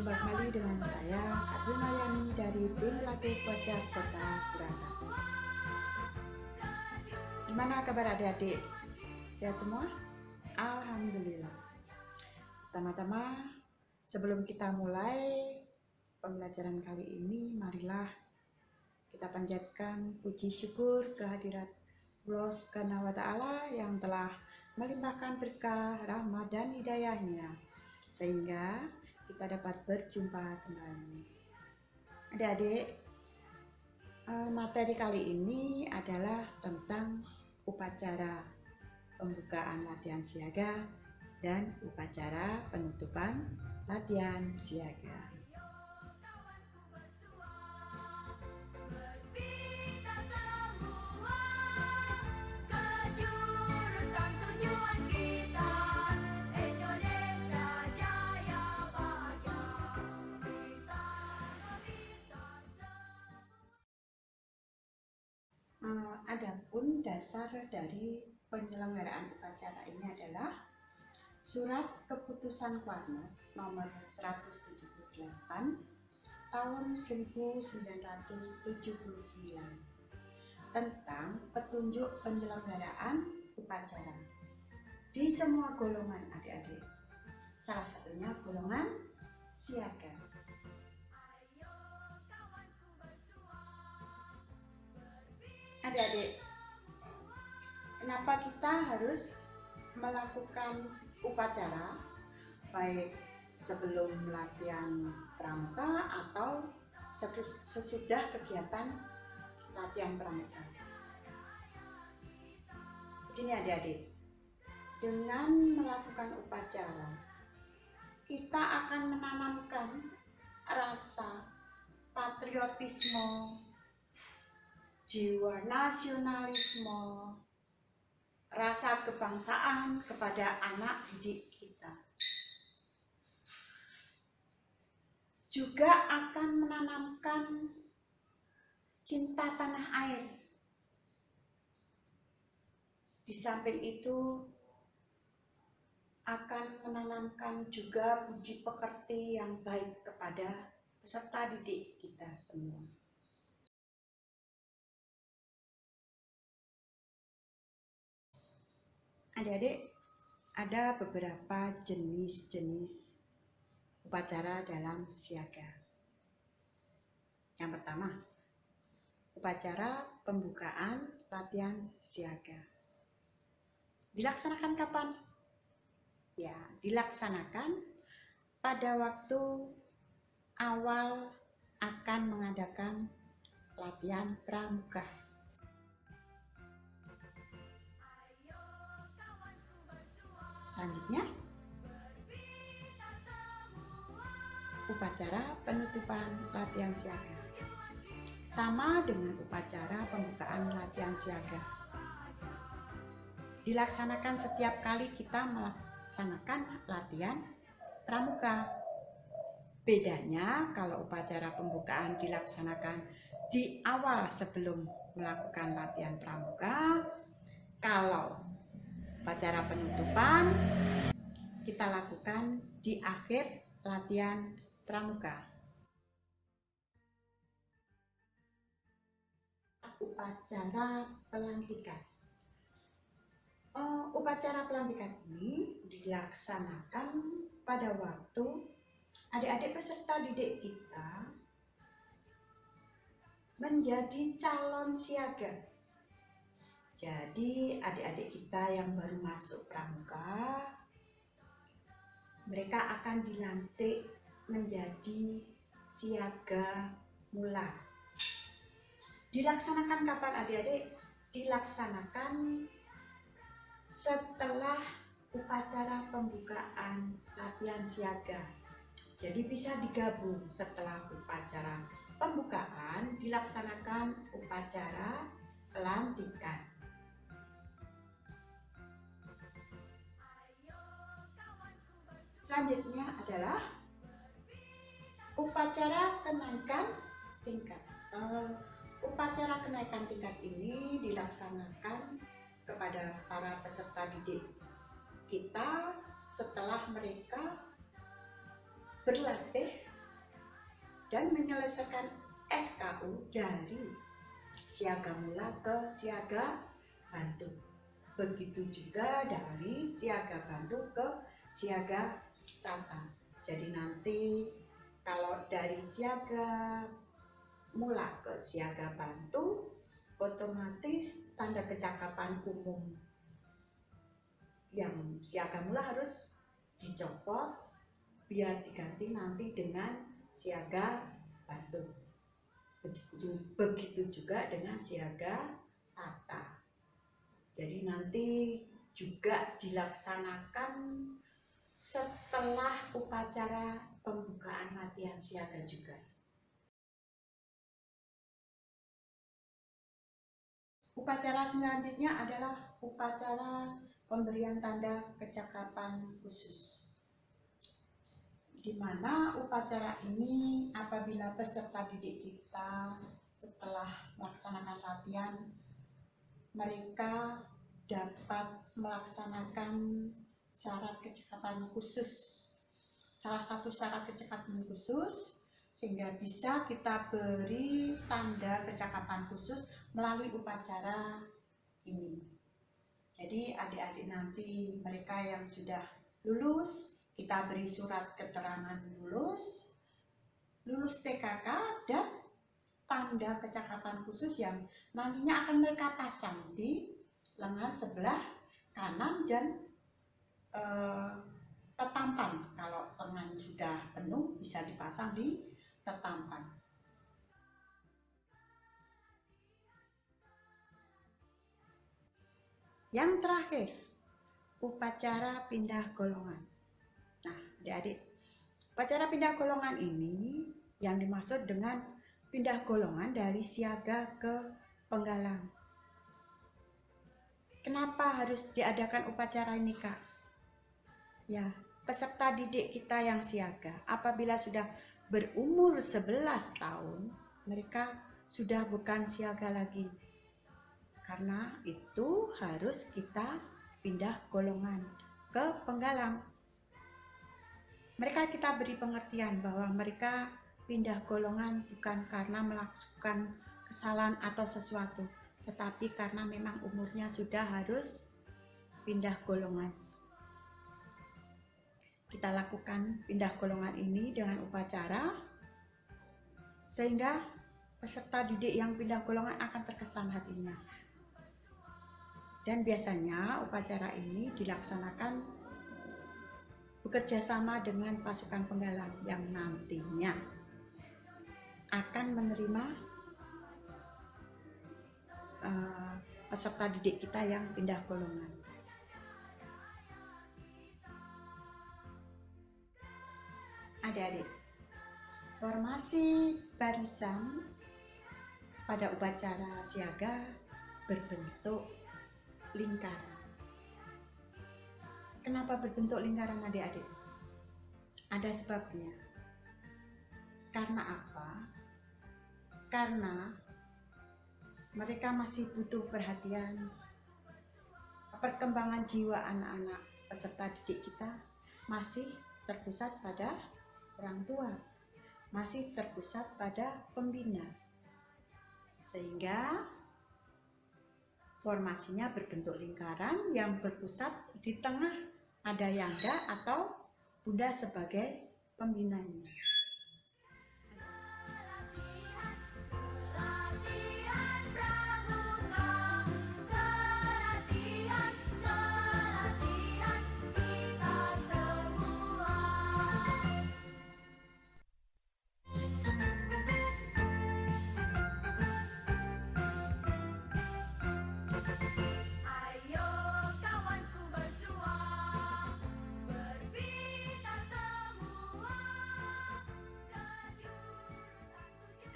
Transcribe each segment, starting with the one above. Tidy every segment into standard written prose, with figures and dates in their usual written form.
Jumpa kembali dengan saya, Kak Jumayani dari tim Latih Pojok Kota Surakarta. Gimana kabar adik-adik? Sehat semua? Alhamdulillah. Pertama-tama, sebelum kita mulai pembelajaran kali ini, marilah kita panjatkan puji syukur kehadirat Allah Subhanahu wa Ta'ala yang telah melimpahkan berkah, rahmat, dan hidayahnya sehingga kita dapat berjumpa kembali. Adik-adik, materi kali ini adalah tentang upacara pembukaan latihan siaga dan upacara penutupan latihan siaga. Adapun dasar dari penyelenggaraan upacara ini adalah Surat Keputusan Kuarnas nomor 178 tahun 1979 tentang petunjuk penyelenggaraan upacara di semua golongan adik-adik, salah satunya golongan siaga. Adik-adik, kenapa kita harus melakukan upacara baik sebelum latihan pramuka atau sesudah kegiatan latihan pramuka? Begini adik-adik, dengan melakukan upacara kita akan menanamkan rasa patriotisme, jiwa nasionalisme, rasa kebangsaan kepada anak didik kita. Juga akan menanamkan cinta tanah air. Di samping itu akan menanamkan juga budi pekerti yang baik kepada peserta didik kita semua. Adik-adik, ada beberapa jenis-jenis upacara dalam siaga. Yang pertama, upacara pembukaan latihan siaga. Dilaksanakan kapan? Ya, dilaksanakan pada waktu awal akan mengadakan latihan pramuka. Selanjutnya, upacara penutupan latihan siaga. Sama dengan upacara pembukaan latihan siaga. Dilaksanakan setiap kali kita melaksanakan latihan pramuka. Bedanya kalau upacara pembukaan dilaksanakan di awal sebelum melakukan latihan pramuka, kalau upacara penutupan kita lakukan di akhir latihan pramuka. Upacara pelantikan. Upacara pelantikan ini dilaksanakan pada waktu adik-adik peserta didik kita menjadi calon siaga. Jadi adik-adik kita yang baru masuk pramuka, mereka akan dilantik menjadi siaga mula. Dilaksanakan kapan adik-adik? Dilaksanakan setelah upacara pembukaan latihan siaga. Jadi bisa digabung setelah upacara pembukaan dilaksanakan upacara pelantikan. Selanjutnya adalah upacara kenaikan tingkat. Upacara kenaikan tingkat ini dilaksanakan kepada para peserta didik kita setelah mereka berlatih dan menyelesaikan SKU dari siaga mula ke siaga bantu. Begitu juga dari siaga bantu ke siaga tata. Jadi nanti kalau dari siaga mula ke siaga bantu, otomatis tanda kecakapan umum yang siaga mula harus dicopot biar diganti nanti dengan siaga bantu. Begitu juga dengan siaga tata. Jadi nanti juga dilaksanakan setelah upacara pembukaan latihan siaga juga. Upacara selanjutnya adalah upacara pemberian tanda kecakapan khusus, di mana upacara ini apabila peserta didik kita setelah melaksanakan latihan, mereka dapat melaksanakan syarat kecakapan khusus, salah satu syarat kecakapan khusus, sehingga bisa kita beri tanda kecakapan khusus melalui upacara ini. Jadi adik-adik nanti mereka yang sudah lulus, kita beri surat keterangan lulus TKK dan tanda kecakapan khusus yang nantinya akan mereka pasang di lengan sebelah kanan dan tetampan. Kalau lengan sudah penuh bisa dipasang di tetampan. Yang terakhir, upacara pindah golongan. Nah, adik-adik, upacara pindah golongan ini yang dimaksud dengan pindah golongan dari siaga ke penggalang. Kenapa harus diadakan upacara ini, Kak? Ya, peserta didik kita yang siaga apabila sudah berumur 11 tahun, mereka sudah bukan siaga lagi. Karena itu harus kita pindah golongan ke penggalang. Mereka kita beri pengertian bahwa mereka pindah golongan bukan karena melakukan kesalahan atau sesuatu, tetapi karena memang umurnya sudah harus pindah golongan. Kita lakukan pindah golongan ini dengan upacara, sehingga peserta didik yang pindah golongan akan terkesan hatinya. Dan biasanya upacara ini dilaksanakan bekerja sama dengan pasukan penggalang yang nantinya akan menerima peserta didik kita yang pindah golongan. Adik-adik, formasi barisan pada upacara siaga berbentuk lingkaran. Kenapa berbentuk lingkaran, adik-adik? Ada sebabnya. Karena apa? Karena mereka masih butuh perhatian. Perkembangan jiwa anak-anak peserta didik kita masih terpusat pada orang tua, masih terpusat pada pembina, sehingga formasinya berbentuk lingkaran yang berpusat di tengah ada Yanda atau Bunda sebagai pembinanya.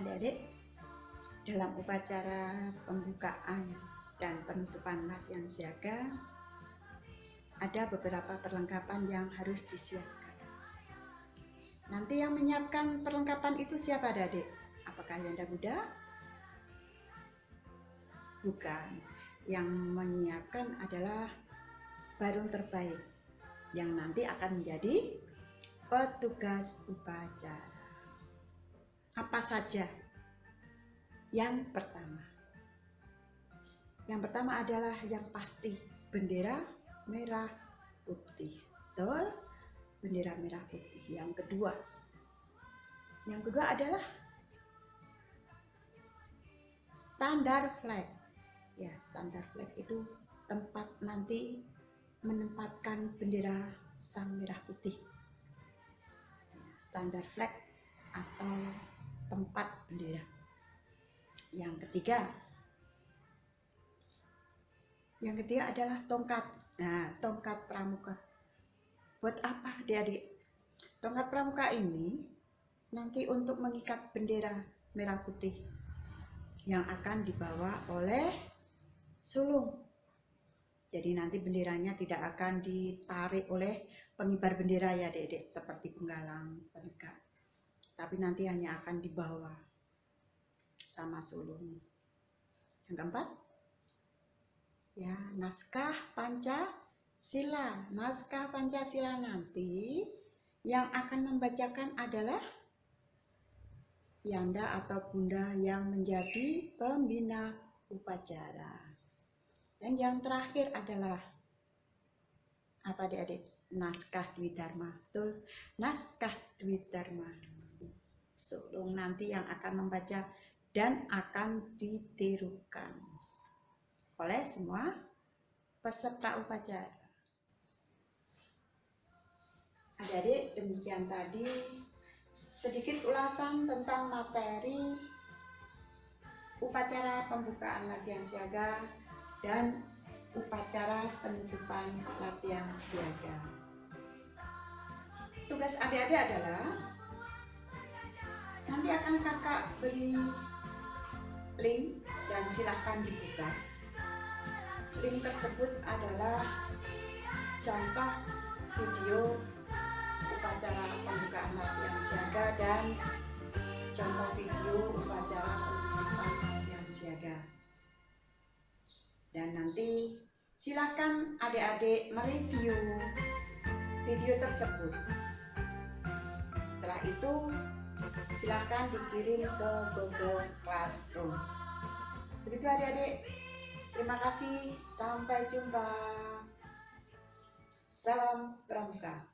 Adik-adik, dalam upacara pembukaan dan penutupan latihan siaga ada beberapa perlengkapan yang harus disiapkan. Nanti yang menyiapkan perlengkapan itu siapa, adik? Apakah Yanda Bunda? Bukan. Yang menyiapkan adalah barung terbaik yang nanti akan menjadi petugas upacara. apa saja? Yang pertama adalah yang pasti bendera merah putih. Betul? Bendera merah putih. Yang kedua adalah standar flag. Ya, standar flag itu tempat nanti menempatkan bendera sang merah putih. Standar flag atau tempat bendera. Yang ketiga adalah tongkat. Nah, tongkat pramuka. Buat apa, adik-adik? Tongkat pramuka ini nanti untuk mengikat bendera merah putih yang akan dibawa oleh sulung. Jadi nanti benderanya tidak akan ditarik oleh pengibar bendera ya, adik-adik, seperti penggalang, penegak. Tapi nanti hanya akan dibawa sama sulung. Yang keempat, ya, naskah Pancasila. Naskah Pancasila nanti yang akan membacakan adalah Yanda atau Bunda yang menjadi pembina upacara. Dan yang terakhir adalah apa, adik-adik? Naskah Dwi Dharma. Betul, naskah Dwi Dharma. Sulung nanti yang akan membaca dan akan ditirukan oleh semua peserta upacara. Adik-adik, demikian tadi sedikit ulasan tentang materi upacara pembukaan latihan siaga dan upacara penutupan latihan siaga. Tugas adik-adik adalah nanti akan kakak beri link dan silahkan dibuka. Link tersebut adalah contoh video upacara pembukaan latihan siaga dan contoh video upacara penutupan latihan siaga. Dan nanti silakan adik-adik mereview video tersebut. Setelah itu silakan dikirim ke Google Classroom. Begitu adik-adik. Terima kasih. Sampai jumpa. Salam Pramuka.